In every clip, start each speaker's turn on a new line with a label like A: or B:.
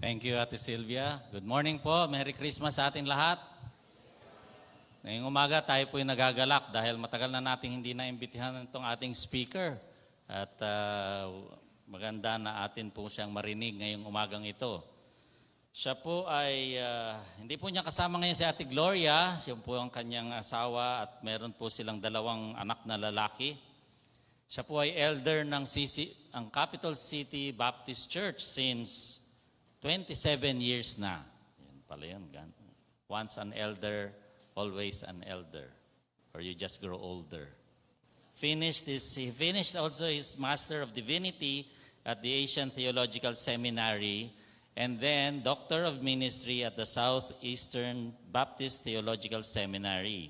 A: Thank you, Ate Sylvia. Good morning po. Merry Christmas sa atin lahat. Ngayong umaga tayo po'y nagagalak dahil matagal na nating hindi naimbitahan itong ating speaker. At maganda na atin po siyang marinig ngayong umagang ito. Siya po ay, hindi po niya kasama ngayon si Ate Gloria. Siya po ang kanyang asawa at meron po silang dalawang anak na lalaki. Siya po ay elder ng ang Capital City Baptist Church since 27 years na. Yan pala yun. Once an elder, always an elder. Or you just grow older. He finished also his Master of Divinity at the Asian Theological Seminary and then Doctor of Ministry at the Southeastern Baptist Theological Seminary.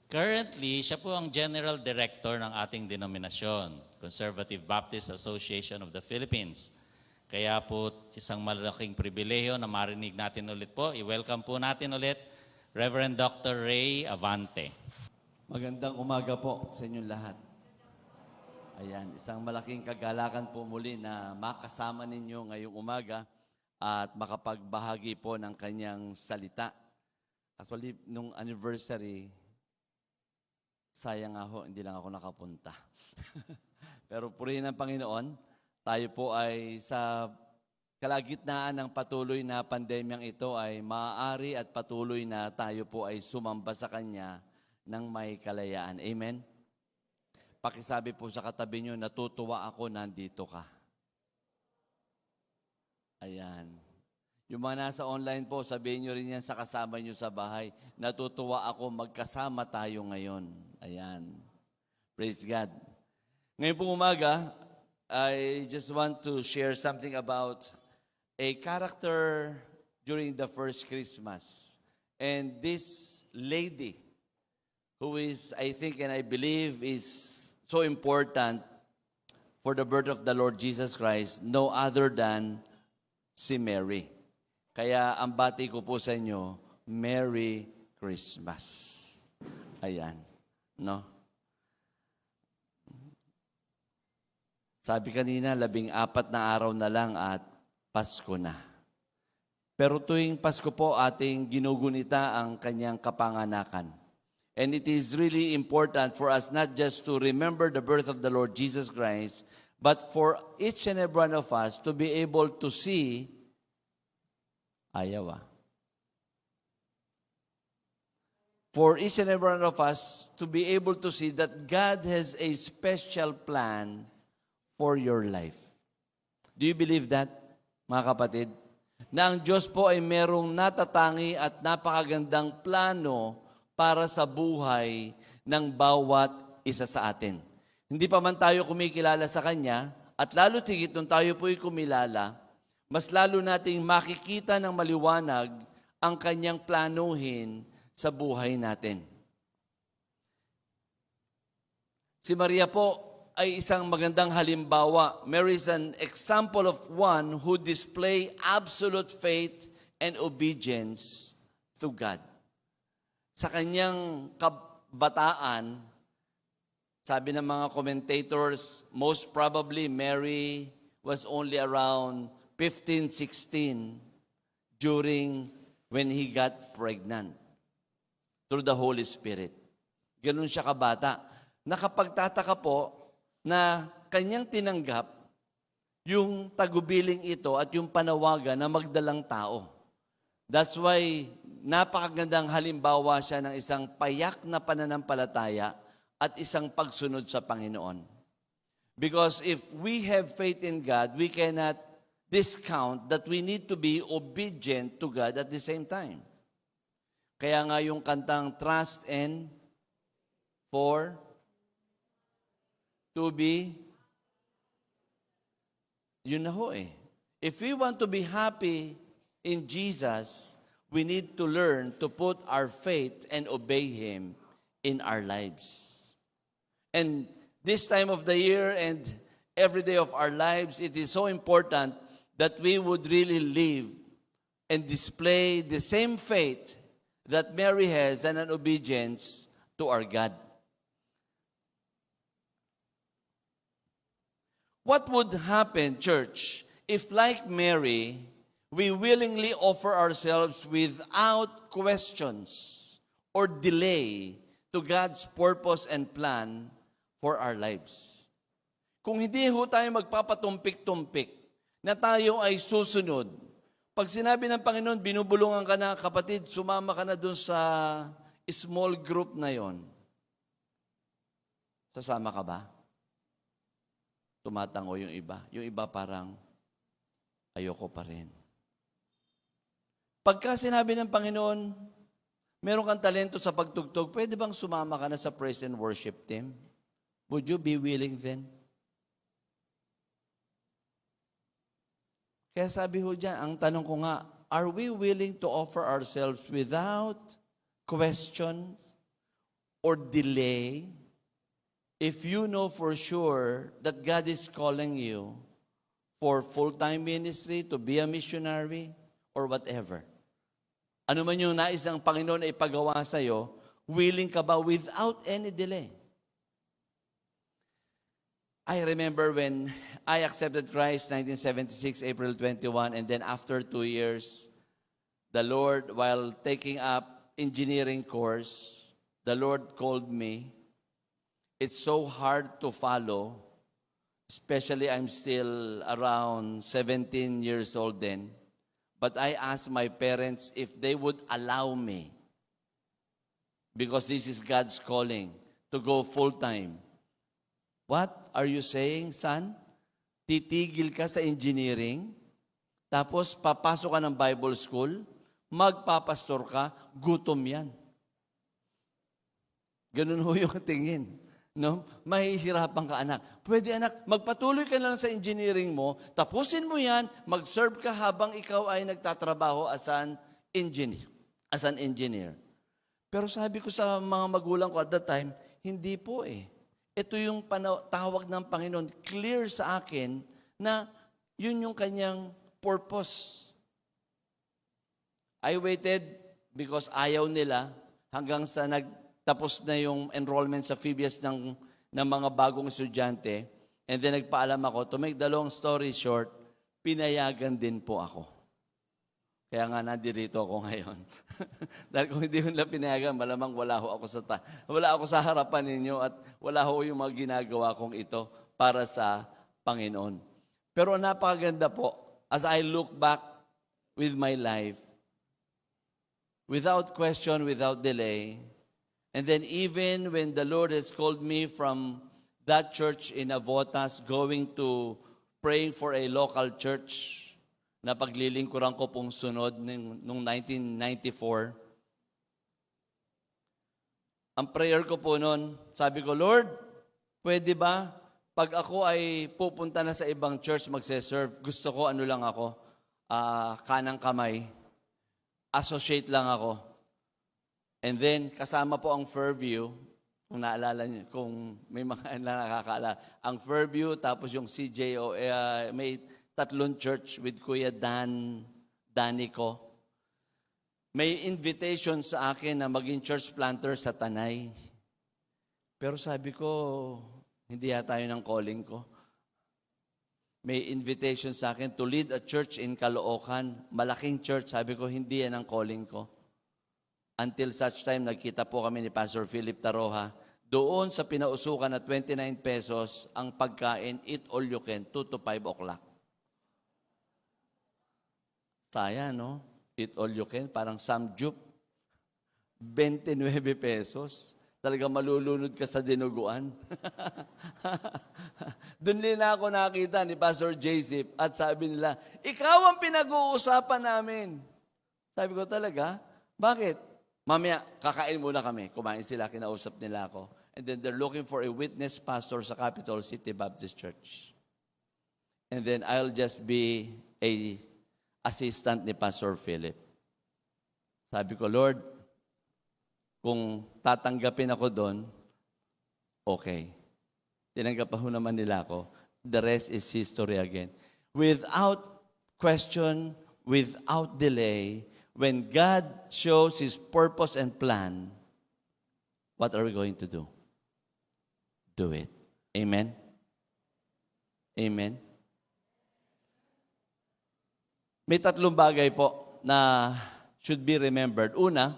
A: Currently, siya po ang General Director ng ating denominasyon, Conservative Baptist Association of the Philippines. Kaya po isang malaking pribileyo na marinig natin ulit po. I-welcome po natin ulit Reverend Dr. Ray Avante.
B: Magandang umaga po sa inyong lahat. Ayan, isang malaking kagalakan po muli na makasama ninyo ngayong umaga at makapagbahagi po ng kanyang salita. Actually, nung anniversary, sayang nga ho, hindi lang ako nakapunta. Pero purihin ng Panginoon, tayo po ay sa kalagitnaan ng patuloy na pandemyang ito ay maaari at patuloy na tayo po ay sumamba sa Kanya ng may kalayaan. Amen? Pakisabi po sa katabi nyo, natutuwa ako, nandito ka. Ayan. Yung mga nasa online po, sabihin nyo rin yan sa kasama nyo sa bahay, natutuwa ako, magkasama tayo ngayon. Ayan. Praise God. Ngayon po umaga, I just want to share something about a character during the first Christmas. And this lady, who is, I think and I believe, is so important for the birth of the Lord Jesus Christ, no other than si Mary. Kaya ang bati ko po sa inyo, Merry Christmas. Ayan, no? Sabi kanina, 14 na araw na lang at Pasko na. Pero tuwing Pasko po, ating ginugunita ang kanyang kapanganakan. And it is really important for us not just to remember the birth of the Lord Jesus Christ, but for each and every one of us to be able to see, for each and every one of us to be able to see that God has a special plan for your life. Do you believe that, mga kapatid? Na ang Diyos po ay merong natatangi at napakagandang plano para sa buhay ng bawat isa sa atin. Hindi pa man tayo kumikilala sa Kanya, at lalo tigit nung tayo po'y kumilala, mas lalo nating makikita ng maliwanag ang Kanyang planuhin sa buhay natin. Si Maria po ay isang magandang halimbawa. Mary is an example of one who display absolute faith and obedience to God. Sa kanyang kabataan, sabi ng mga commentators, most probably Mary was only around 15, 16 during when he got pregnant through the Holy Spirit. Ganun siya kabata. Nakapagtataka po na kanyang tinanggap yung tagubiling ito at yung panawagan na magdalang tao. That's why napakagandang halimbawa siya ng isang payak na pananampalataya at isang pagsunod sa Panginoon. Because if we have faith in God, we cannot discount that we need to be obedient to God at the same time. Kaya nga yung kantang Trust and for to be, yun na ho eh. If we want to be happy in Jesus, we need to learn to put our faith and obey Him in our lives. And this time of the year and every day of our lives, it is so important that we would really live and display the same faith that Mary has and an obedience to our God. What would happen, church, if like Mary, we willingly offer ourselves without questions or delay to God's purpose and plan for our lives. Kung hindi ho tayo magpapatumpik-tumpik na tayo ay susunod, pag sinabi ng Panginoon, binubulungan ka na, kapatid, sumama ka na dun sa small group na yon. Sasama ka ba? Tumatango yung iba. Yung iba parang, ayoko pa rin. Pagka sinabi ng Panginoon, meron kang talento sa pagtugtog, pwede bang sumama ka na sa praise and worship team? Would you be willing then? Kaya sabi ho dyan, ang tanong ko nga, are we willing to offer ourselves without questions or delay if you know for sure that God is calling you for full-time ministry, to be a missionary, or whatever? Ano man yung nais ng Panginoon na ipagawa sa'yo, willing ka ba without any delay? I remember when I accepted Christ, 1976, April 21, and then after 2 years, the Lord, while taking up engineering course, the Lord called me. It's so hard to follow, especially I'm still around 17 years old then. But I asked my parents if they would allow me, because this is God's calling, to go full-time. What are you saying, son? Titigil ka sa engineering, tapos papasok ka ng Bible school, magpapastor ka, gutom yan. Ganun ho yung tingin. No? Mahihirapan ka, anak. Pwede, anak, magpatuloy ka na lang sa engineering mo, tapusin mo yan, mag-serve ka habang ikaw ay nagtatrabaho as an engineer. Pero sabi ko sa mga magulang ko at that time, hindi po eh. Ito yung tawag ng Panginoon, clear sa akin na yun yung kanyang purpose. I waited because ayaw nila hanggang sa nagtapos na yung enrollment sa Phoebus ng mga bagong estudyante. And then nagpaalam ako, to make the long story short, pinayagan din po ako. Kaya nga nandirito ako ngayon. Dahil kung hindi nila pinayagan, malamang wala ako sa harapan ninyo at wala ho yung mga ginagawa kong ito para sa Panginoon. Pero napakaganda po, as I look back with my life, without question, without delay, and then even when the Lord has called me from that church in Avotas, going to praying for a local church, na paglilingkuran ko pong sunod noong 1994. Ang prayer ko po noon, sabi ko, Lord, pwede ba pag ako ay pupunta na sa ibang church magse-serve, gusto ko ano lang ako, kanang kamay, associate lang ako. And then, kasama po ang Fairview, kung naalala niyo, kung may mga nakakaalala, ang Fairview, tapos yung CJO, may 3 church with Kuya Danico. May invitation sa akin na maging church planter sa Tanay. Pero sabi ko, hindi yata yun ang calling ko. May invitation sa akin to lead a church in Caloocan. Malaking church. Sabi ko, hindi yan ang calling ko. Until such time, nagkita po kami ni Pastor Philip Taroha. Doon sa pinausukan na 29 pesos, ang pagkain, eat all you can, 2 to 5 o'clock. Saya, no? Eat all you can, parang samjup. 29 pesos. Talaga malulunod ka sa dinuguan. Doon din ako nakita ni Pastor J-Zip at sabi nila, ikaw ang pinag-uusapan namin. Sabi ko talaga, bakit? Mamaya, kakain muna kami. Kumain sila, kinausap nila ako. And then they're looking for a witness pastor sa Capital City Baptist Church. And then I'll just be a assistant ni Pastor Philip. Sabi ko, Lord, kung tatanggapin ako doon, okay. Tinanggap ho naman nila ako. The rest is history again. Without question, without delay, when God shows His purpose and plan, what are we going to do? Do it. Amen? Amen? May tatlong bagay po na should be remembered. Una,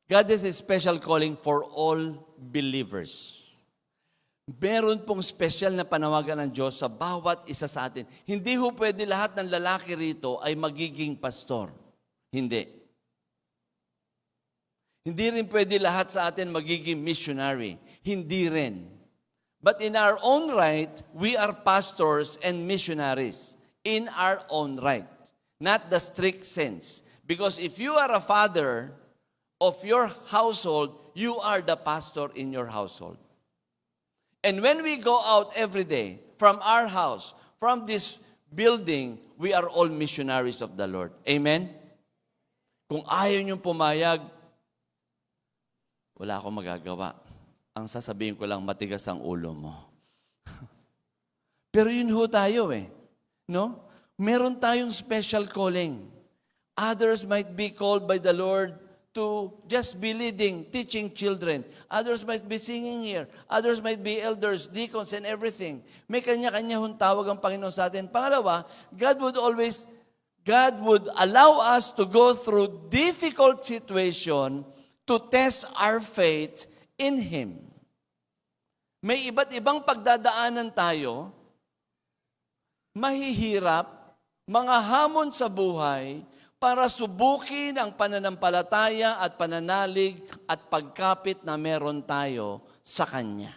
B: God has a special calling for all believers. Meron pong special na panawagan ng Diyos sa bawat isa sa atin. Hindi ho pwede lahat ng lalaki rito ay magiging pastor. Hindi. Hindi rin pwede lahat sa atin magiging missionary. Hindi rin. But in our own right, we are pastors and missionaries. In our own right. Not the strict sense. Because if you are a father of your household, you are the pastor in your household. And when we go out every day from our house, from this building, we are all missionaries of the Lord. Amen? Kung ayaw niyong pumayag, wala akong magagawa. Ang sasabihin ko lang, matigas ang ulo mo. Pero yun ho tayo eh. No? Meron tayong special calling. Others might be called by the Lord to just be leading, teaching children. Others might be singing here. Others might be elders, deacons, and everything. May kanya-kanya hong tawag ang Panginoon sa atin. Pangalawa, God would allow us to go through difficult situation to test our faith in Him. May iba't ibang pagdadaanan tayo, mahihirap, mga hamon sa buhay, para subukin ang pananampalataya at pananalig at pagkapit na meron tayo sa Kanya.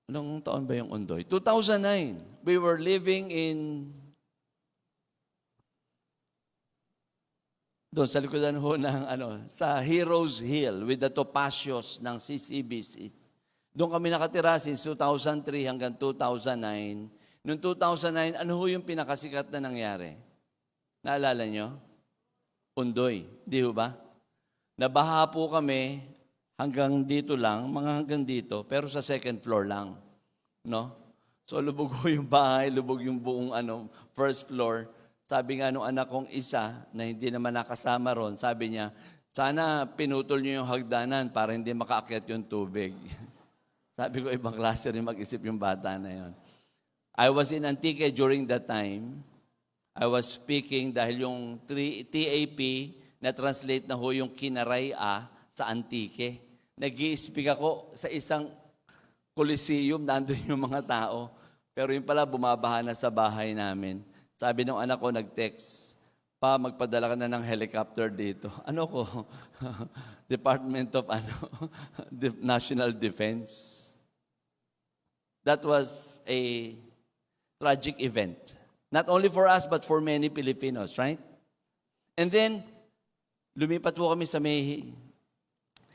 B: Anong taon ba yung undoy? 2009, we were living doon sa likodan ho ng sa Heroes Hill with the Topacios ng CCBC. Doon kami nakatira since 2003 hanggang 2009. Noong 2009, ano ho yung pinakasikat na nangyari? Naalala nyo? Undoy. Di ho ba? Nabaha po kami hanggang dito lang, mga hanggang dito, pero sa second floor lang. No? So lubog ho yung bahay, lubog yung buong first floor. Sabi nga nung anak kong isa, na hindi naman nakasama ron, sabi niya, sana pinutol niyo yung hagdanan para hindi makaakyat yung tubig. Sabi ko, ibang klase rin mag-isip yung bata na yon. I was in Antique during that time. I was speaking dahil yung TAP na-translate na ho yung Kinaraya sa Antique. Nag-i-speak ako sa isang coliseum, nandun yung mga tao. Pero yung pala, bumabaha na sa bahay namin. Sabi ng anak ko, nag-text, pa, magpadala ka na ng helicopter dito. Ano ko? Department of National Defense. That was a tragic event. Not only for us, but for many Filipinos, right? And then, lumipat po kami sa may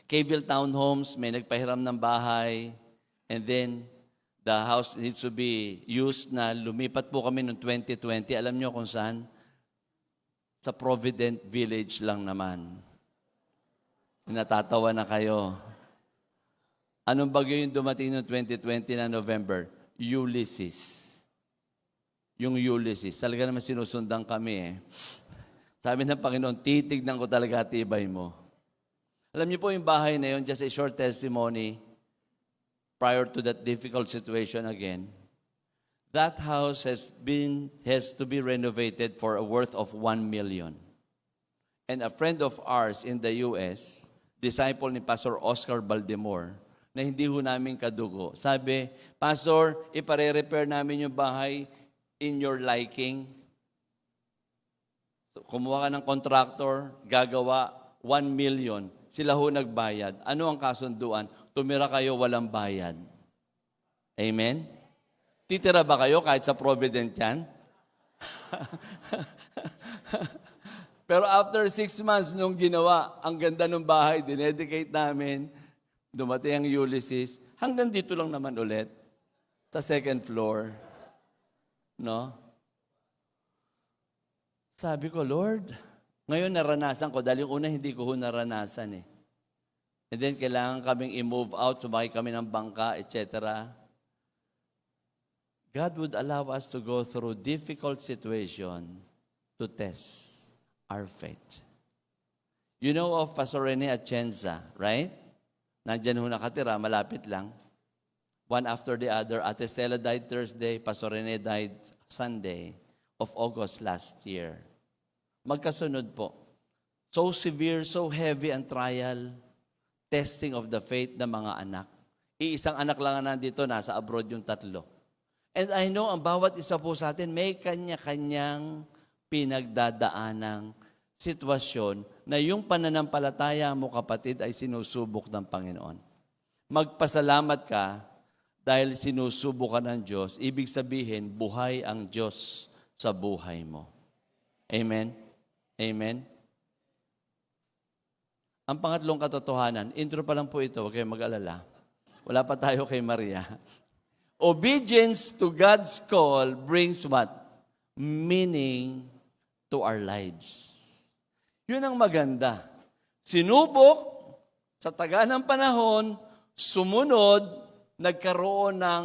B: Caville Townhomes, may nagpahiram ng bahay, and then, the house needs to be used na lumipat po kami noong 2020. Alam nyo kung saan? Sa Provident Village lang naman. Natatawa na kayo. Anong bagyo yung dumating noong 2020 na November? Ulysses. Yung Ulysses. Talaga naman sinusundan kami eh. Sabi ng Panginoon, titignan ko talaga tibay mo. Alam niyo po yung bahay na yun, just a short testimony prior to that difficult situation again. That house has to be renovated for a worth of 1 million. And a friend of ours in the US, disciple ni Pastor Oscar Baldemore, na hindi ho namin kadugo, sabi, Pastor, ipare-repair namin yung bahay in your liking. So, kumuha ka ng contractor, gagawa 1 million. Sila ho nagbayad. Ano ang kasunduan? Tumira kayo walang bayad. Amen? Titira ba kayo kahit sa Provident yan? Pero after 6 months nung ginawa, ang ganda ng bahay, dinedicate namin, dumating ang Ulysses, hanggang dito lang naman ulit, sa second floor. No? Sabi ko, Lord, ngayon naranasan ko, dahil yung una hindi ko naranasan eh. And then kailangan kaming i-move out, sumakay kami ng bangka, etc. God would allow us to go through difficult situation to test our faith. You know of Pastor Rene Atienza, right? Nandyan ho nakatira, malapit lang. One after the other. Ate Stella died Thursday, Pastor Rene died Sunday. of August last year. Magkasunod po. So severe, so heavy ang trial, testing of the faith ng mga anak. Iisang anak lang ang nandito, nasa abroad yung tatlo. And I know, ang bawat isa po sa atin, may kanya-kanyang pinagdadaanang sitwasyon na yung pananampalataya mo, kapatid, ay sinusubok ng Panginoon. Magpasalamat ka dahil sinusubok ka ng Diyos. Ibig sabihin, buhay ang Diyos sa buhay mo. Amen? Amen? Ang pangatlong katotohanan, intro pa lang po ito, huwag kayong mag-alala. Wala pa tayo kay Maria. Obedience to God's call brings what? Meaning to our lives. Yun ang maganda. Sinubok, sa taga ng panahon, sumunod, nagkaroon ng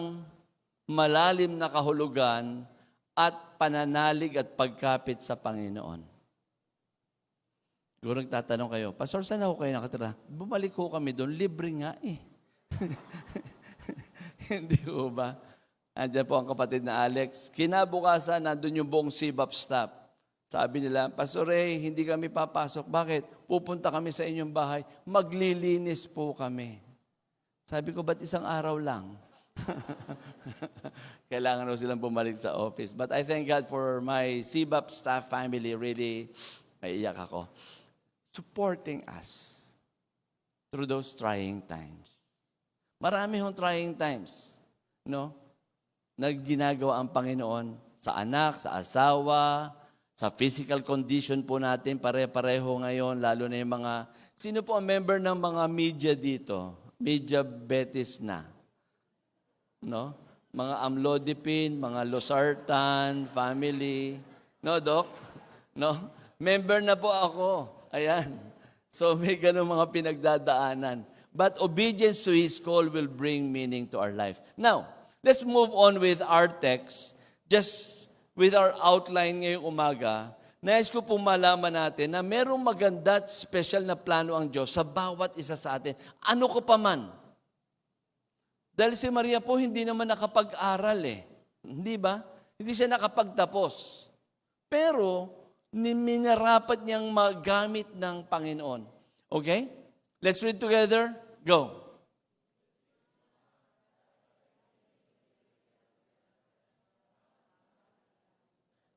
B: malalim na kahulugan at pananalig at pagkapit sa Panginoon. Siguro nagtatanong kayo, Pastor, saan ako kayo nakatira? Bumalik ko kami doon, libre nga eh. Hindi ko ba? Andiyan po ang kapatid na Alex. Kinabukasan, nandun yung buong CBAP staff. Sabi nila, Pastor Ray, hindi kami papasok. Bakit? Pupunta kami sa inyong bahay. Maglilinis po kami. Sabi ko, ba't isang araw lang? Kailangan na silang bumalik sa office. But I thank God for my CBAP staff family. Really, maiiyak ako. Supporting us through those trying times. Marami hong trying times, no? Nagginagawa ang Panginoon sa anak, sa asawa, sa physical condition po natin, pare-pareho ngayon, lalo na yung mga, sino po ang member ng mga media dito? Media Betis na. No? Mga Amlodipine, mga Losartan, family. No, Doc? No? Member na po ako. Ayan. So may ganun mga pinagdadaanan. But obedience to His call will bring meaning to our life. Now, let's move on with our text. Just with our outline ngayong umaga, nais ko pong malaman natin na merong maganda at special na plano ang Diyos sa bawat isa sa atin. Ano ko pa man. Dahil si Maria po hindi naman nakapag-aral eh. Hindi ba? Hindi siya nakapagtapos. Pero, minarapat niyang magamit ng Panginoon. Okay? Let's read together. Go.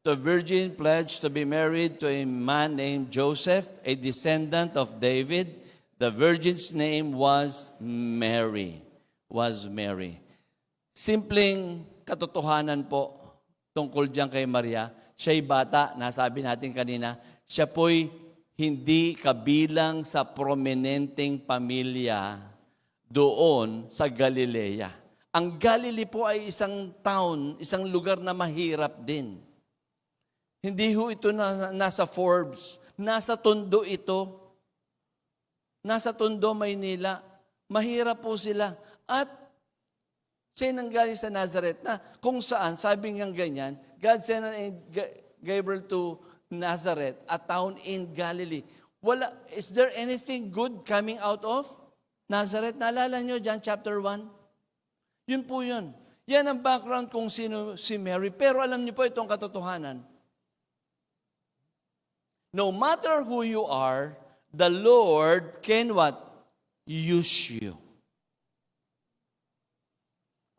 B: The virgin pledged to be married to a man named Joseph, a descendant of David. The virgin's name was Mary. Simpleng katotohanan po tungkol diyan kay Maria. Siya'y bata, nasabi natin kanina, siya po'y hindi kabilang sa prominenteng pamilya doon sa Galilea. Ang Galilee po ay isang town, isang lugar na mahirap din. Hindi ho ito nasa Forbes, nasa Tondo ito. Nasa Tondo, Maynila. Mahirap po sila. At siya nanggaling sa Nazareth na kung saan, sabi nga ganyan, God sent Gabriel to Nazareth, a town in Galilee. Is there anything good coming out of Nazareth? Naalala nyo, John chapter 1? Yun po yun. Yan ang background kung sino si Mary. Pero alam niyo po itong katotohanan. No matter who you are, the Lord can what? Use you.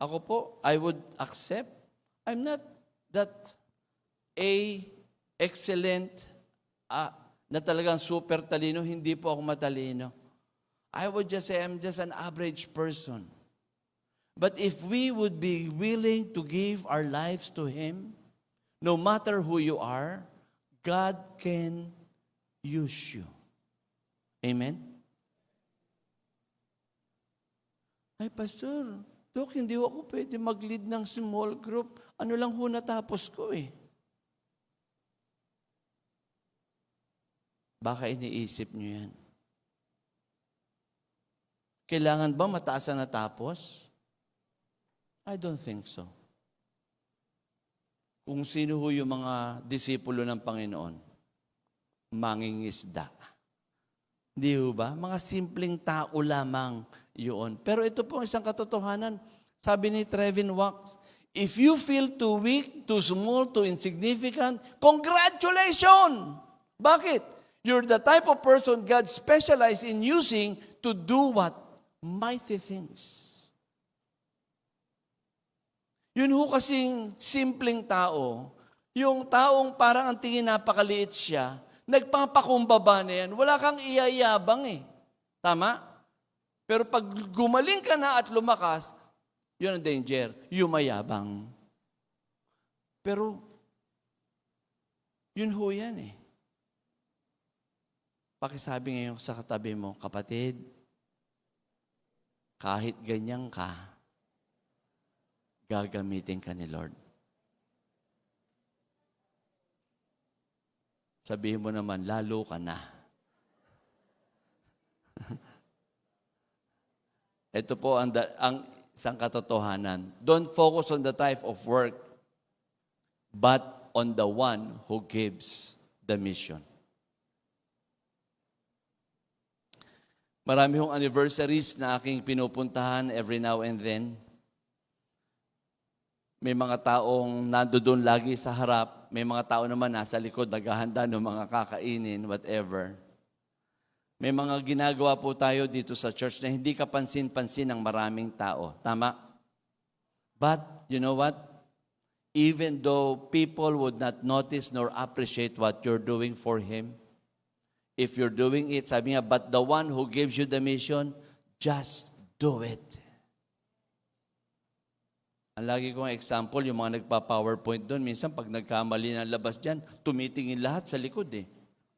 B: Ako po, I would accept. I'm not that excellent na talagang super talino. Hindi po ako matalino. I would just say I'm just an average person. But if we would be willing to give our lives to Him, no matter who you are, God can use you. Amen? Ay, Pastor, Dok, hindi ako pwede mag-lead ng small group. Ano lang ho natapos ko eh. Baka iniisip nyo yan. Kailangan ba mataas ang natapos? I don't think so. Kung sino ho yung mga disipulo ng Panginoon, mangingisda. Di ba? Mga simpleng tao lamang yun. Pero ito po isang katotohanan. Sabi ni Trevin Wax, If you feel too weak, too small, too insignificant, congratulations! Bakit? You're the type of person God specialized in using to do what? Mighty things. Yun ho kasing simpleng tao, yung taong parang ang tingin napakaliit siya, nagpapakumbaba na yan, wala kang iyayabang eh. Tama? Pero pag gumaling ka na at lumakas, yun ang danger, yumayabang. Pero, yun ho yan eh. Pakisabi ngayon sa katabi mo, kapatid, kahit ganyan ka, gagamitin ka ni Lord. Sabihin mo naman, lalo ka na. Ito po ang isang katotohanan. Don't focus on the type of work, but on the one who gives the mission. Marami hong anniversaries na aking pinupuntahan every now and then. May mga taong nandoon lagi sa harap. May mga tao naman nasa likod, naghahanda ng mga kakainin, whatever. May mga ginagawa po tayo dito sa church na hindi kapansin-pansin ng maraming tao. Tama? But, you know what? Even though people would not notice nor appreciate what you're doing for Him, if you're doing it, sabi nga, but the one who gives you the mission, just do it. Ang lagi kong example, yung mga nagpa-PowerPoint doon, minsan pag nagkamali ng labas dyan, tumitingin lahat sa likod eh.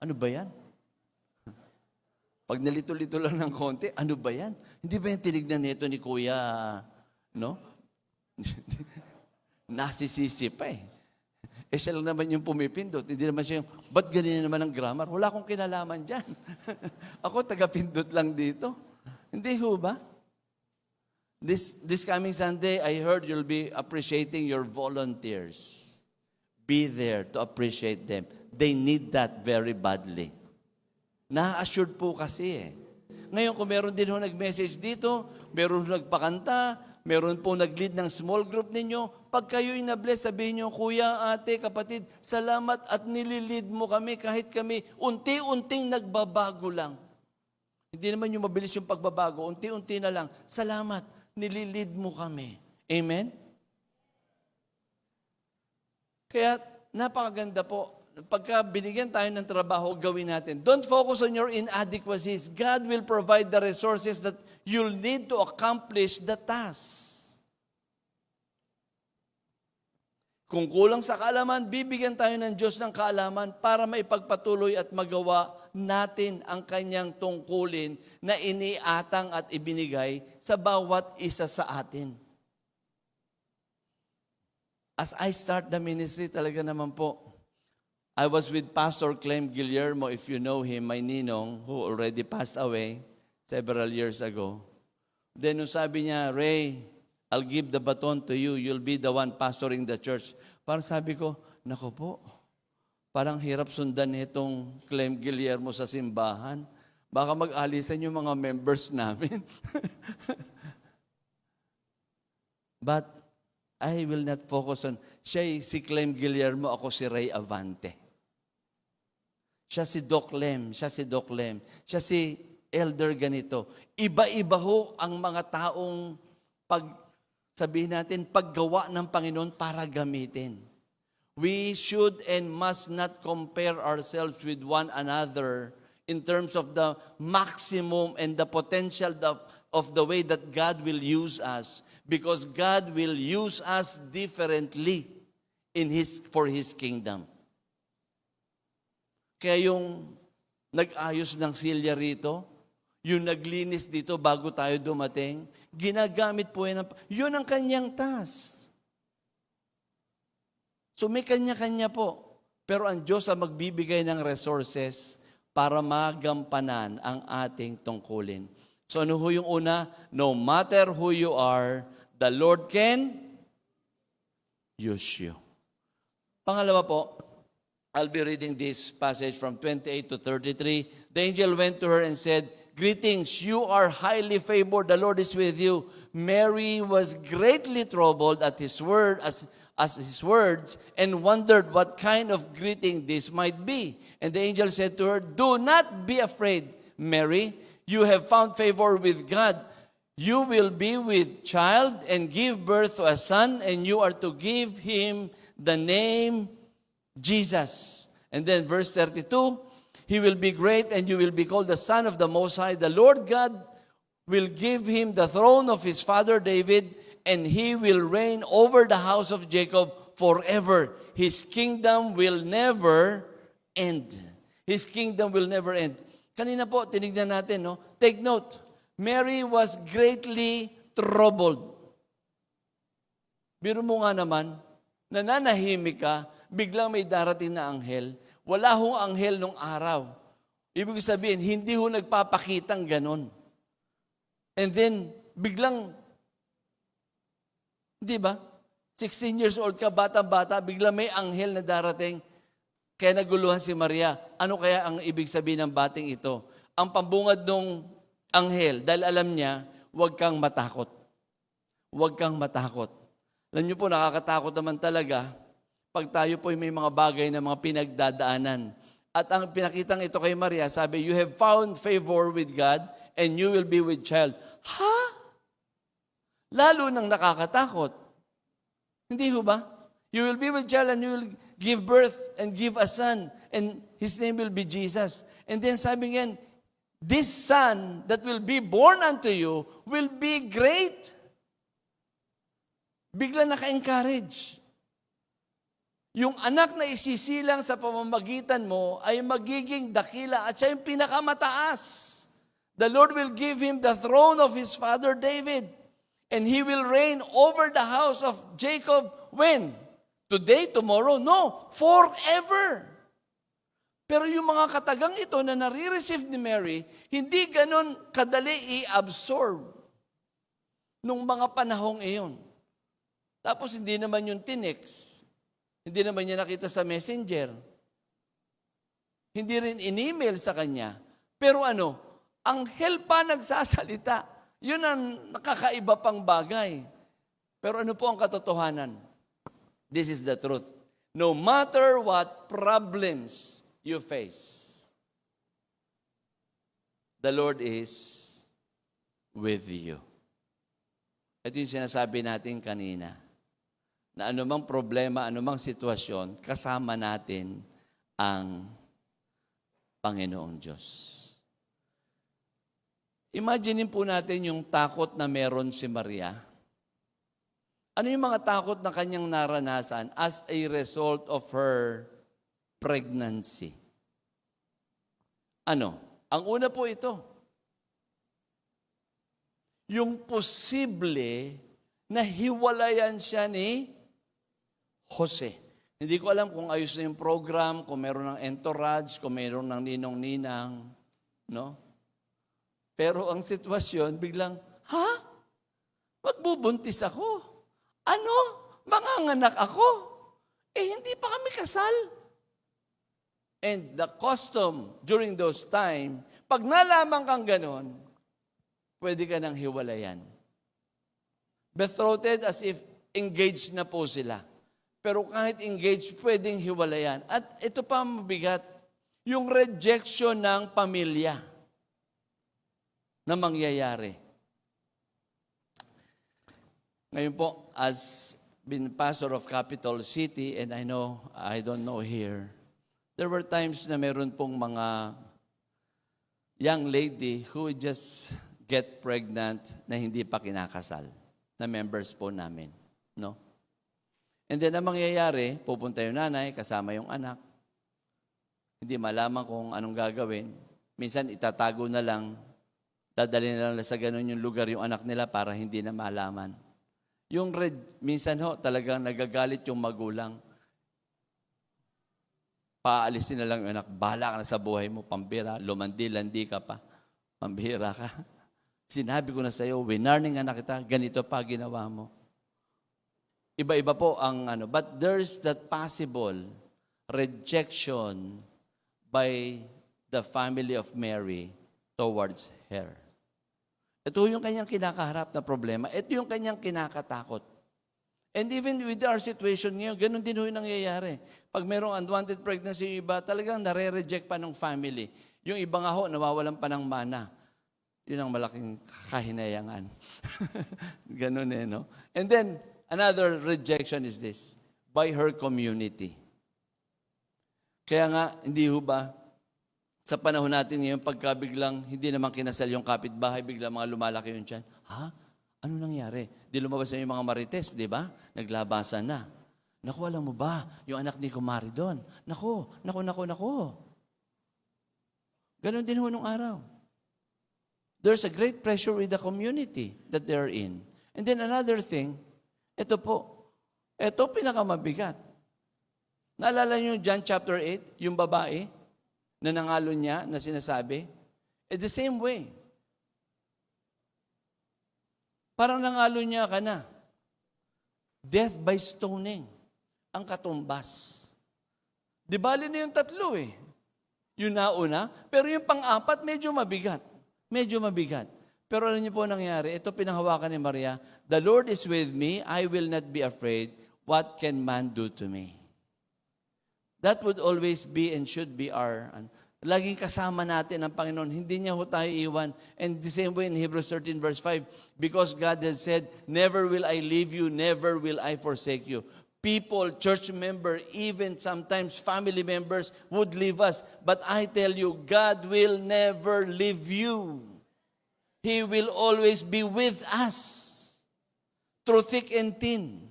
B: Ano ba yan? Pag nalito-lito lang ng konti, ano ba yan? Hindi ba yan tinignan nito ni Kuya, no? Nasisisi pa eh. Eh siya lang naman yung pumipindot. Hindi naman siya yung, ba't ganyan naman ang grammar? Wala akong kinalaman dyan. Ako, taga-pindot lang dito. Hindi ho ba? This coming Sunday, I heard you'll be appreciating your volunteers. Be there to appreciate them. They need that very badly. Na-assured po kasi eh. Ngayon, kung meron din ho nag-message dito, meron ho nagpakanta, meron po nag-lead ng small group ninyo, pag kayo'y na-bless, sabihin nyo, Kuya, ate, kapatid, salamat at nililid mo kami kahit kami unti-unting nagbabago lang. Hindi naman yung mabilis yung pagbabago, unti-unti na lang. Salamat, nililid mo kami. Amen? Kaya napakaganda po. Pagka binigyan tayo ng trabaho, gawin natin. Don't focus on your inadequacies. God will provide the resources that you'll need to accomplish the task. Kung kulang sa kaalaman, bibigyan tayo ng Diyos ng kaalaman para maipagpatuloy at magawa natin ang kanyang tungkulin na iniatang at ibinigay sa bawat isa sa atin. As I start the ministry, talaga naman po, I was with Pastor Clem Guillermo, if you know him, my ninong, who already passed away several years ago. Then nung sabi niya, Ray, I'll give the baton to you. You'll be the one pastoring the church. Parang sabi ko, nako po, parang hirap sundan itong Clem Guillermo sa simbahan. Baka mag-alisan yung mga members namin. But I will not focus on, si Clem Guillermo, ako si Ray Avante. Siya si Doc Lem, siya si Elder ganito. Iba-iba ho ang mga taong sabihin natin, paggawa ng Panginoon para gamitin. We should and must not compare ourselves with one another in terms of the maximum and the potential of the way that God will use us. Because God will use us differently for His kingdom. Kaya yung nag-ayos ng silya rito, yung naglinis dito bago tayo dumating, ginagamit po yun ang kanyang task. So may kanya-kanya po. Pero ang Diyos ang magbibigay ng resources para magampanan ang ating tungkulin. So ano ho yung una? No matter who you are, the Lord can use you. Pangalawa po, I'll be reading this passage from 28 to 33. The angel went to her and said, Greetings, you are highly favored. The Lord is with you. Mary was greatly troubled at his word, as his words, and wondered what kind of greeting this might be. And the angel said to her, "Do not be afraid, Mary. You have found favor with God. You will be with child and give birth to a son, and you are to give him the name Jesus." And then verse 32, "He will be great, and you will be called the Son of the Most High. The Lord God will give him the throne of his father David, and he will reign over the house of Jacob forever. His kingdom will never end." His kingdom will never end. Kanina po, tinignan natin, no? Take note, Mary was greatly troubled. Biro mo nga naman, nananahimik ka, biglang may darating na anghel. Wala hong anghel nung araw. Ibig sabihin, hindi ho nagpapakitang ganon. And then, biglang, di ba? 16 years old ka, batang-bata, biglang may anghel na darating. Kaya naguluhan si Maria. Ano kaya ang ibig sabihin ng bating ito? Ang pambungad nung anghel, dahil alam niya, huwag kang matakot. Huwag kang matakot. Alam niyo po, nakakatakot naman talaga pag tayo po may mga bagay na mga pinagdadaanan. At ang pinakitang ito kay Maria, sabi, "You have found favor with God and you will be with child." Ha? Lalo nang nakakatakot. Hindi ho ba? You will be with child and you will give birth and give a son, and his name will be Jesus. And then sabi nga, "This son that will be born unto you will be great." Bigla naka-encourage. Yung anak na isisilang sa pamamagitan mo ay magiging dakila at siya yung pinakamataas. The Lord will give him the throne of his father David, and he will reign over the house of Jacob. When? Today, tomorrow? No, forever. Pero yung mga katagang ito na nare-receive ni Mary, hindi ganon kadali i-absorb nung mga panahong iyon. Tapos hindi naman yung tinext. Hindi naman niya nakita sa messenger. Hindi rin in-email sa kanya. Pero anghel pa nagsasalita. Yun ang nakakaiba pang bagay. Pero ano po ang katotohanan? This is the truth. No matter what problems you face, the Lord is with you. Ito yung sinasabi natin kanina, na anumang problema, anumang sitwasyon, kasama natin ang Panginoong Diyos. Imaginin po natin yung takot na meron si Maria. Ano yung mga takot na kanyang naranasan as a result of her pregnancy? Ang una po ito, yung posible na hiwalayan siya ni Jose. Hindi ko alam kung ayos na yung program, kung meron ng entourage, kung meron ng ninong-ninang, no? Pero ang sitwasyon, biglang, magbubuntis ako? Manganganak ako? Hindi pa kami kasal. And the custom during those time, pag nalaman kang ganon, pwede ka nang hiwalayan. Betrothed as if engaged na po sila. Pero kahit engaged, pwedeng hiwalayan. At ito pa mabigat, yung rejection ng pamilya na mangyayari. Ngayon po, as being pastor of Capital City, and I don't know here, there were times na meron pong mga young lady who would just get pregnant na hindi pa kinakasal, na members po namin. No? And then, ang mangyayari, pupunta yung nanay, kasama yung anak. Hindi malaman kung anong gagawin. Minsan, itatago na lang, dadalhin na lang sa ganun yung lugar yung anak nila para hindi na malaman. Minsan talagang nagagalit yung magulang. Paalisin na lang yung anak, bahala ka na sa buhay mo, pambira, lumandi-landi ka pa, pambira ka. Sinabi ko na sa iyo, winarning anak kita, ganito pa ginawa mo. Iba-iba po ang but there's that possible rejection by the family of Mary towards her. Ito yung kanyang kinakaharap na problema. Ito yung kanyang kinakatakot. And even with our situation ngayon, ganun din yung nangyayari. Pag merong unwanted pregnancy yung iba, talagang nare-reject pa ng family. Yung iba nga ho, nawawalan pa ng mana. Yun ang malaking kahinayangan. Ganun no? And then, another rejection is this, by her community. Kaya nga, hindi ho ba, sa panahon natin ngayon, pagka biglang hindi naman kinasal yung kapitbahay, biglang mga lumalaki yung tiyan. Ha? Ano nangyari? Di lumabas na yung mga marites, di ba? Naglabasan na. Naku, alam mo ba, yung anak ni Kumari doon. Naku. Ganon din ho nung araw. There's a great pressure with the community that they're in. And then another thing, ito pinakamabigat. Naalala niyo John chapter 8, yung babae na nangalo niya na sinasabi? The same way. Parang nangalo niya ka na. Death by stoning. Ang katumbas. Di bali na yung tatlo Yung nauna. Pero yung pang-apat, medyo mabigat. Pero alam niyo po nangyari, ito pinanghawakan ni Maria, the Lord is with me, I will not be afraid. What can man do to me? That would always be and should be our... Laging kasama natin ang Panginoon. Hindi niya ho tayo iwan. And the same way in Hebrews 13 verse 5, because God has said, never will I leave you, never will I forsake you. People, church member, even sometimes family members would leave us. But I tell you, God will never leave you. He will always be with us through thick and thin.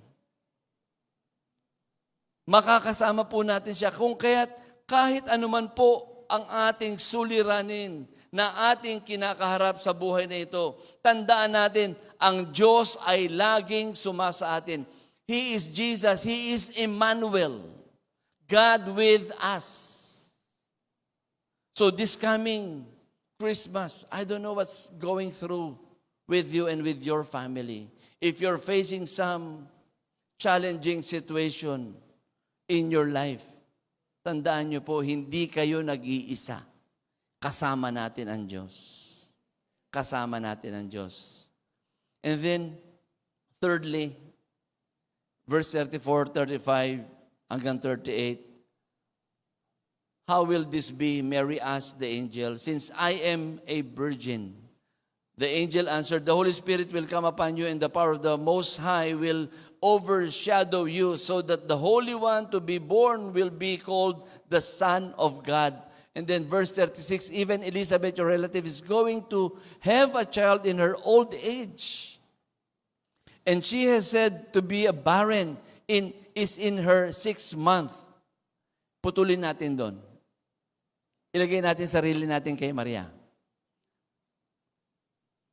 B: Makakasama po natin siya. Kung kaya't kahit anuman po ang ating suliranin na ating kinakaharap sa buhay na ito, tandaan natin, ang Diyos ay laging sumasa atin. He is Jesus. He is Emmanuel. God with us. So this coming Christmas, I don't know what's going through with you and with your family. If you're facing some challenging situation in your life, tandaan niyo po, hindi kayo nag-iisa. Kasama natin ang Diyos. Kasama natin ang Diyos. And then, thirdly, verse 34, 35, hanggang 38, how will this be? Mary asked the angel, since I am a virgin. The angel answered, the Holy Spirit will come upon you, and the power of the Most High will overshadow you, so that the Holy One to be born will be called the Son of God. And then verse 36, even Elizabeth, your relative, is going to have a child in her old age. And she has said to be a barren, is in her 6th month. Putulin natin doon. Ilagay natin sarili natin kay Maria.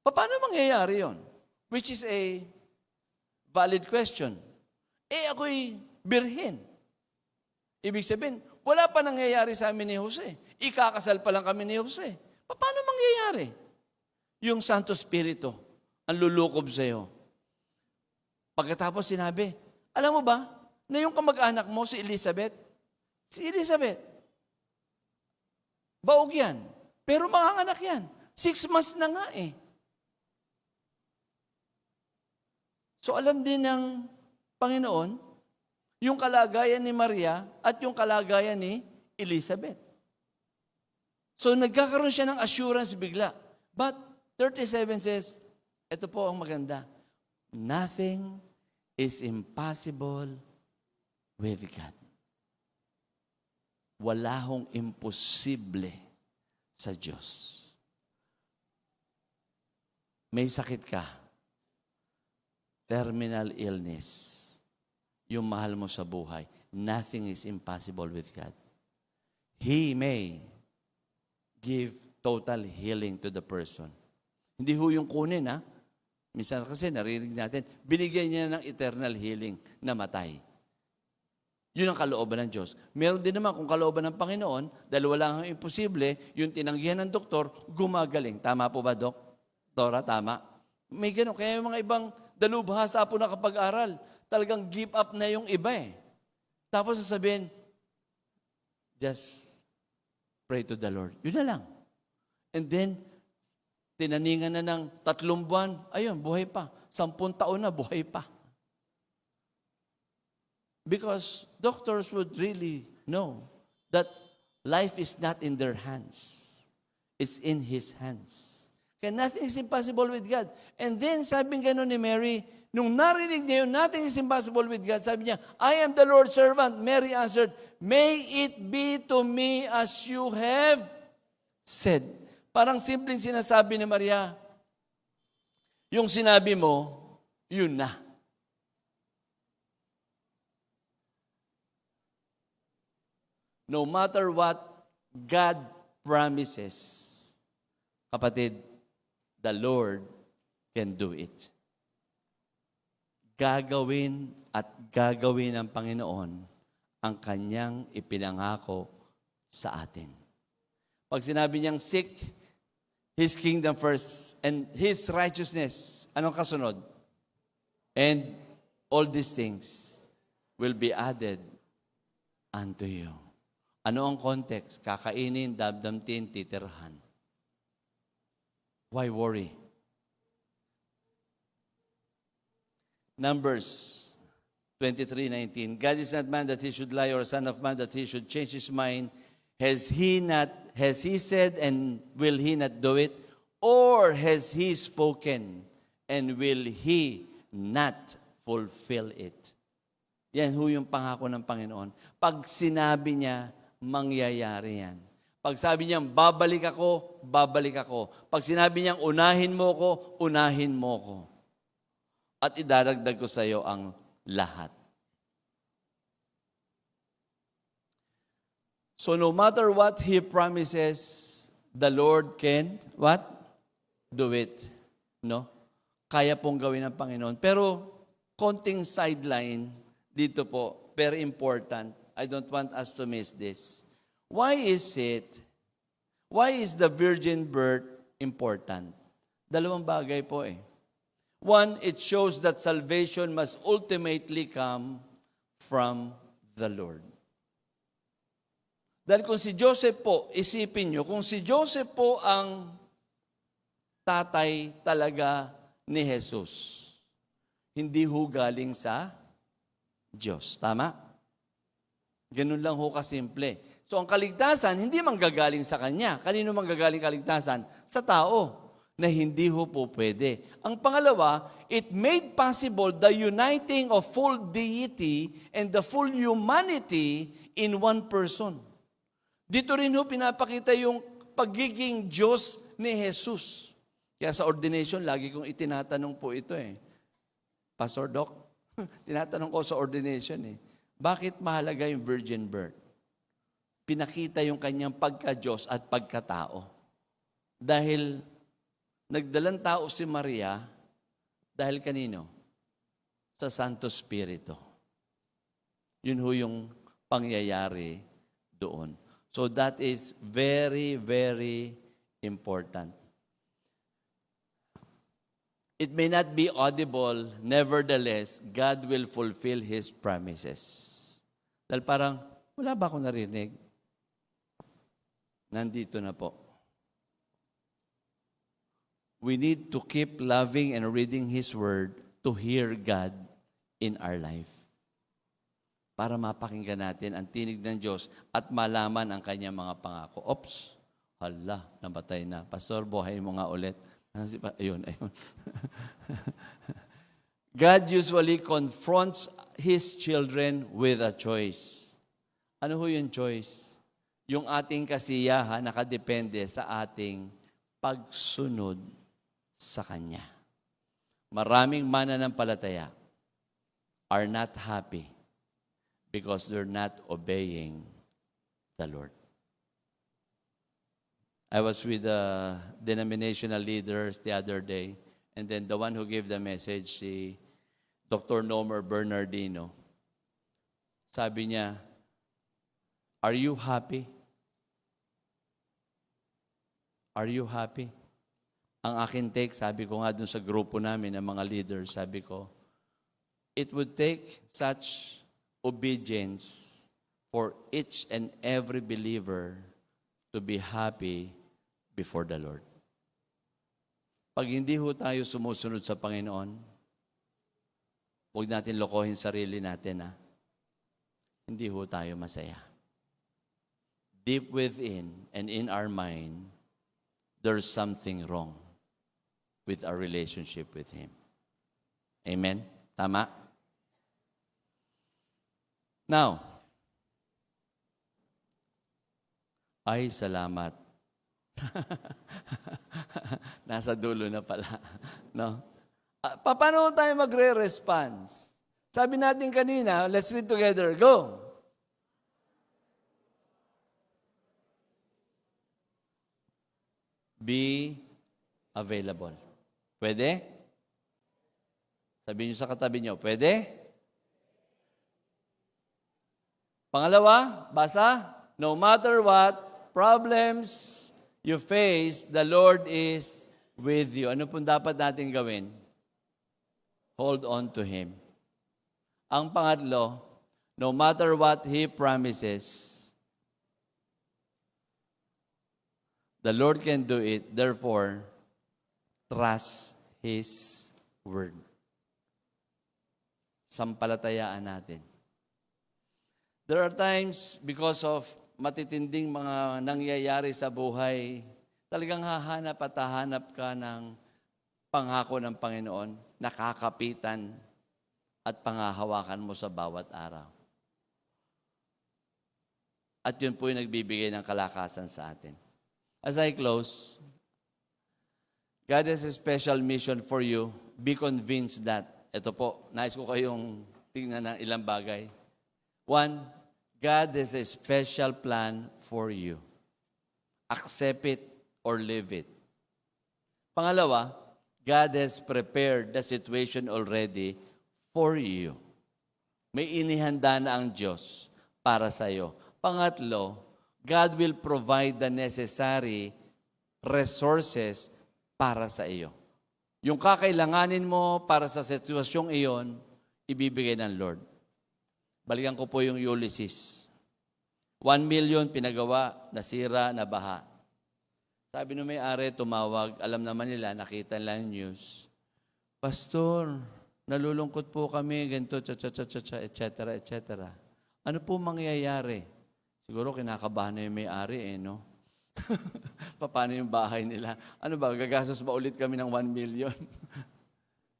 B: Paano mangyayari yon? Which is a valid question. Ako'y birhen. Ibig sabihin, wala pa nangyayari sa amin ni Jose. Ikakasal pa lang kami ni Jose. Paano mangyayari? Yung Santo Espiritu ang lulukob sa iyo. Pagkatapos sinabi, alam mo ba, na yung kamag-anak mo, si Elizabeth, baog yan. Pero manganganak yan. 6 months na nga So alam din ng Panginoon, yung kalagayan ni Maria at yung kalagayan ni Elizabeth. So nagkakaroon siya ng assurance bigla. But 37 says, ito po ang maganda, nothing is impossible with God. Wala hong imposible sa Diyos. May sakit ka, terminal illness, yung mahal mo sa buhay, nothing is impossible with God. He may give total healing to the person. Hindi ho yung kunin, Minsan kasi narinig natin, binigyan niya ng eternal healing na matay. Yun ang kalooban ng Diyos. Meron din naman kung kalooban ng Panginoon, dahil wala kang imposible, yung tinanggihan ng doktor, gumagaling. Tama po ba, Dok? Tora, tama? May ganun. Kaya yung mga ibang dalubhasa po nakapag-aral, talagang give up na yung iba Tapos sasabihin, just pray to the Lord. Yun na lang. And then, Tinaningan na ng 3 buwan, ayun, buhay pa. 10 taon na, buhay pa. Because doctors would really know that life is not in their hands. It's in His hands. Kaya nothing is impossible with God. And then, sabi gano'n ni Mary, nung narinig niya yun, nothing is impossible with God, sabi niya, I am the Lord's servant. Mary answered, may it be to me as you have said. Parang simpleng sinasabi ni Maria, yung sinabi mo, yun na. No matter what God promises, kapatid, the Lord can do it. Gagawin at gagawin ng Panginoon ang Kanyang ipinangako sa atin. Pag sinabi niyang seek His kingdom first and His righteousness, anong kasunod? And all these things will be added unto you. Ano ang context? Kakainin, damdamtin, titirhan. Why worry? Numbers 23:19. God is not man that He should lie, or son of man that He should change His mind. Has He said, and will He not do it? Or has He spoken, and will He not fulfill it? Yan ho yung pangako ng Panginoon. Pag sinabi niya, mangyayari yan. Pag sabi niyang, babalik ako, babalik ako. Pag sinabi niyang, unahin mo ko, unahin mo ko. At idaragdag ko sa iyo ang lahat. So no matter what He promises, the Lord can, what? Do it. No? Kaya pong gawin ng Panginoon. Pero, konting sideline dito po, very important. I don't want us to miss this. Why is the virgin birth important? Dalawang bagay po eh. One, it shows that salvation must ultimately come from the Lord. Dahil kung si Joseph po, isipin nyo, kung si Joseph po ang tatay talaga ni Jesus, hindi ho galing sa Diyos. Tama? Ganun lang ho kasimple. So ang kaligtasan, hindi manggagaling sa Kanya. Kanino manggagaling kaligtasan? Sa tao na hindi ho po pwede. Ang pangalawa, it made possible the uniting of full deity and the full humanity in one person. Dito rin ho pinapakita yung pagiging Diyos ni Jesus. Kaya sa ordination, lagi kong itinatanong po ito eh. Pastor Doc, tinatanong ko sa ordination eh, bakit mahalaga yung virgin birth? Pinakita yung kanyang pagka-Diyos at pagkatao. Dahil nagdalang tao si Maria, dahil kanino? Sa Santo Espiritu. Yun ho yung pangyayari doon. So that is very, very important. It may not be audible, nevertheless, God will fulfill His promises. Dahil parang, wala ba akong narinig? Nandito na po. We need to keep loving and reading His Word to hear God in our life. Para mapakinggan natin ang tinig ng Diyos at malaman ang Kanyang mga pangako. Oops, hala, nabatay na. Pastor, buhay mo nga ulit. Ayun. God usually confronts His children with a choice. Ano ho yung choice? Yung ating kasiyahan nakadepende sa ating pagsunod sa Kanya. Maraming mananampalataya are not happy because they're not obeying the Lord. I was with the denominational leaders the other day, and then the one who gave the message, si Dr. Nomer Bernardino, sabi niya, are you happy? Are you happy? Ang akin take, sabi ko nga dun sa grupo namin ng mga leaders, sabi ko, it would take such obedience for each and every believer to be happy before the Lord. Pag hindi ho tayo sumusunod sa Panginoon, huwag natin lokohin sarili natin, ha? Hindi ho tayo masaya. Deep within and in our mind, there's something wrong with our relationship with Him. Amen? Tama? Now, ay salamat. Nasa dulo na pala. No? Paano tayo magre-response? Sabi natin kanina, let's read together. Go! Be available. Pwede? Sabihin niyo sa katabi niyo, pwede? Pangalawa, basa. No matter what problems you face, the Lord is with you. Ano pong dapat natin gawin? Hold on to Him. Ang pangatlo, no matter what He promises, the Lord can do it. Therefore, trust His word. Sampalatayaan natin. There are times, because of matitinding mga nangyayari sa buhay, talagang hahanap at hahanap ka ng pangako ng Panginoon, nakakapitan at pangahawakan mo sa bawat araw. At yun po yung nagbibigay ng kalakasan sa atin. As I close, God has a special mission for you. Be convinced that. Ito po, nais ko kayong tingnan ng ilang bagay. One, God has a special plan for you. Accept it or leave it. Pangalawa, God has prepared the situation already for you. May inihanda na ang Diyos para sa iyo. Pangatlo, God will provide the necessary resources para sa iyo. Yung kakailanganin mo para sa sitwasyong iyon, ibibigay ng Lord. Balikan ko po yung Ulysses. 1 million pinagawa, nasira, nabaha. Sabi nung may-ari, tumawag, alam naman nila, nakita lang news. Pastor, nalulungkot po kami, ganito, etc., etc. Ano po mangyayari? Siguro kinakabahan na yung may-ari, no? Paano yung bahay nila? Ano ba, gagastos ba ulit kami ng 1 million?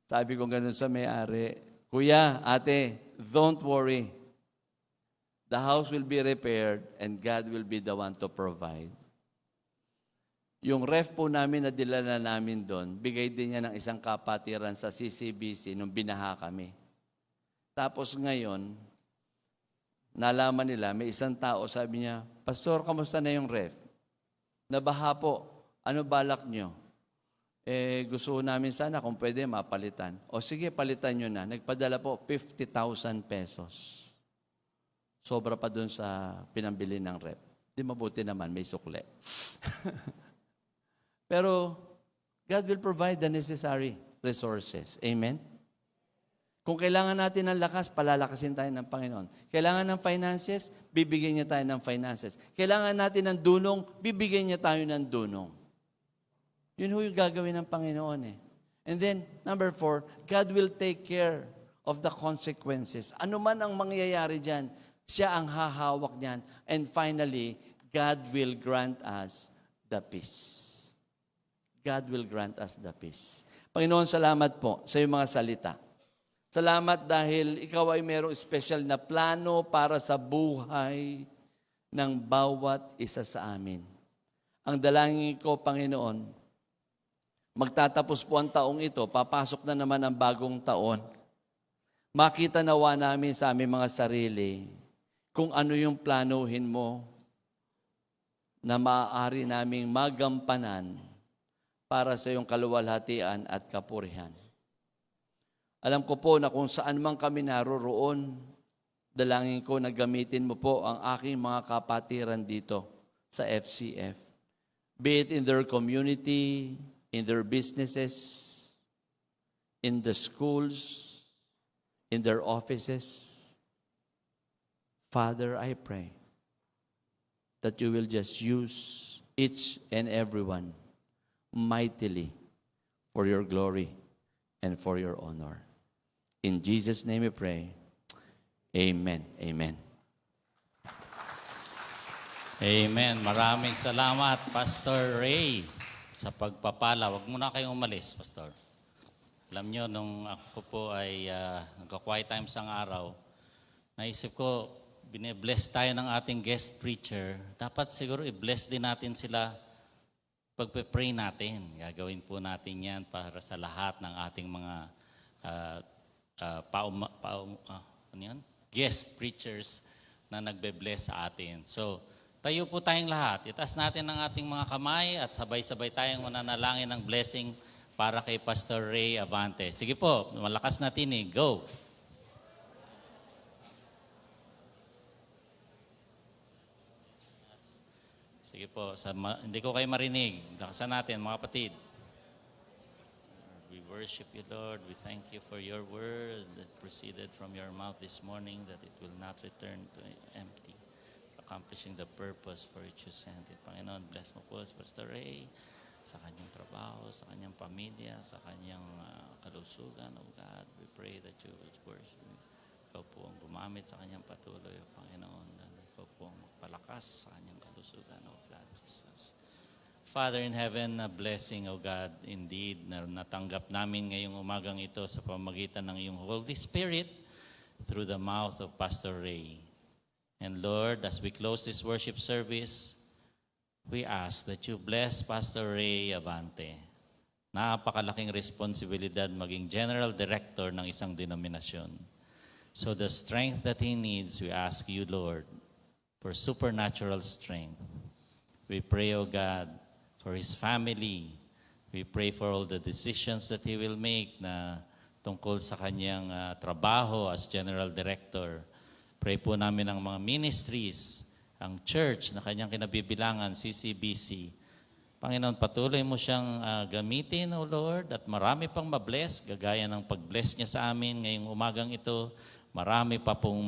B: Sabi ko ganun sa may-ari, Kuya, ate, don't worry. The house will be repaired and God will be the one to provide. Yung ref po namin na dilala namin doon, bigay din niya ng isang kapatiran sa CCBC nung binaha kami. Tapos ngayon, nalaman nila, may isang tao, sabi niya, Pastor, kamusta na yung ref? Nabaha po. Ano balak nyo? Gusto namin sana kung pwede mapalitan. O sige, palitan nyo na. Nagpadala po 50,000 pesos. Sobra pa dun sa pinambili ng rep. Di mabuti naman, may sukle. Pero God will provide the necessary resources. Amen? Kung kailangan natin ng lakas, palalakasin tayo ng Panginoon. Kailangan ng finances, bibigyan niya tayo ng finances. Kailangan natin ng dunong, bibigyan niya tayo ng dunong. Yun yung gagawin ng Panginoon eh. And then, number 4, God will take care of the consequences. Ano man ang mangyayari dyan, siya ang hahawak niyan. And finally, God will grant us the peace. God will grant us the peace. Panginoon, salamat po sa iyong mga salita. Salamat dahil ikaw ay mayroong special na plano para sa buhay ng bawat isa sa amin. Ang dalangin ko, Panginoon, magtatapos po ang taong ito, papasok na naman ang bagong taon. Makita nawa namin sa aming mga sarili kung ano yung planuhin mo na maaari naming magampanan para sa iyong kaluwalhatian at kapurihan. Alam ko po na kung saan man kami naroroon, dalangin ko na gamitin mo po ang aking mga kapatiran dito sa FCF. Be it in their community, in their businesses, in the schools, in their offices. Father, I pray that you will just use each and everyone mightily for your glory and for your honor. In Jesus' name we pray. Amen. Amen.
A: Amen. Maraming salamat, Pastor Ray, sa pagpapala. Huwag muna kayong umalis, Pastor. Alam nyo, nung ako po ay nagka-quiet time sang araw, naisip ko, bine-bless tayo ng ating guest preacher. Dapat siguro i-bless din natin sila pagpe-pray natin. Gagawin po natin yan para sa lahat ng ating mga guest preachers na nagbe-bless sa atin. So, tayo po tayong lahat. Itaas natin ang ating mga kamay at sabay-sabay tayong mananalangin ng blessing para kay Pastor Ray Abante. Sige po, malakas na tinig. Go! Sige po, hindi ko kayo marinig. Lakasan natin, mga kapatid. We worship you, Lord. We thank you for your word that proceeded from your mouth this morning, that it will not return to empty, accomplishing the purpose for which you sent it. Panginoon, bless mo po si Pastor Ray sa kanyang trabaho, sa kanyang pamilya, sa kanyang kalusugan. Oh God, we pray that you will worship him. Ikaw po ang gumamit sa kanyang patuloy, Panginoon. Ikaw po ang magpalakas sa kanyang kalusugan, oh God, Jesus. Father in heaven, a blessing, oh God, indeed, na natanggap namin ngayong umagang ito sa pamamagitan ng iyong Holy Spirit through the mouth of Pastor Ray. And Lord, as we close this worship service, we ask that you bless Pastor Ray Abante. Napakalaking responsibilidad maging General Director ng isang denominasyon. So the strength that he needs, we ask you, Lord, for supernatural strength. We pray, O God, for his family. We pray for all the decisions that he will make na tungkol sa kanyang trabaho as General Director. Pray po namin ang mga ministries, ang church na kanyang kinabibilangan, CCBC. Panginoon, patuloy mo siyang gamitin, O Lord, at marami pang mabless, gagaya ng pag-bless niya sa amin ngayong umagang ito. Marami pa pong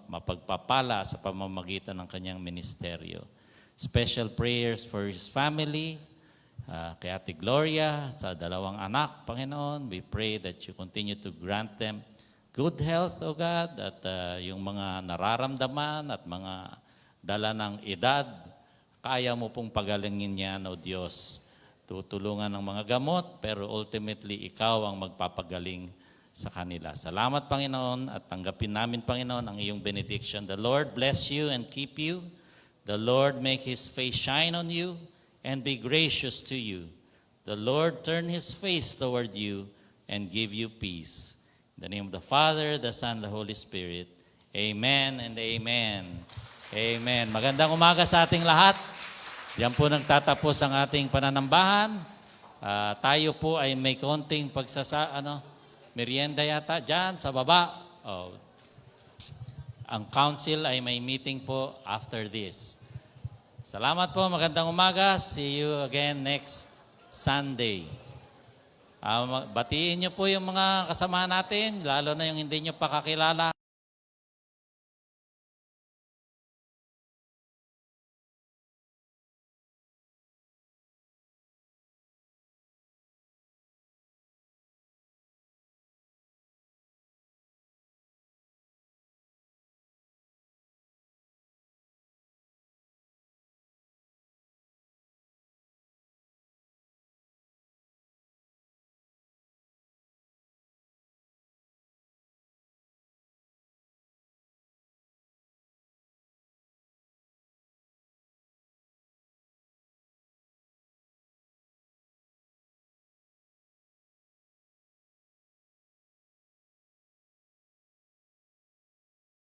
A: mapagpapala sa pamamagitan ng kanyang ministeryo. Special prayers for his family, kay Ate Gloria, sa dalawang anak, Panginoon. We pray that you continue to grant them good health, O God, at yung mga nararamdaman at mga dala ng edad, kaya mo pong pagalingin yan, O Diyos. Tutulungan ng mga gamot, pero ultimately, ikaw ang magpapagaling sa kanila. Salamat, Panginoon, at tanggapin namin, Panginoon, ang iyong benediction. The Lord bless you and keep you. The Lord make His face shine on you and be gracious to you. The Lord turn His face toward you and give you peace. In the name of the Father, the Son, the Holy Spirit. Amen and amen. Amen. Magandang umaga sa ating lahat. Yan po nagtatapos ang ating pananambahan. Tayo po ay may konting merienda yata dyan sa baba. Ang council ay may meeting po after this. Salamat po, magandang umaga. See you again next Sunday. Batiin niyo po yung mga kasama natin, lalo na yung hindi niyo pa kakilala.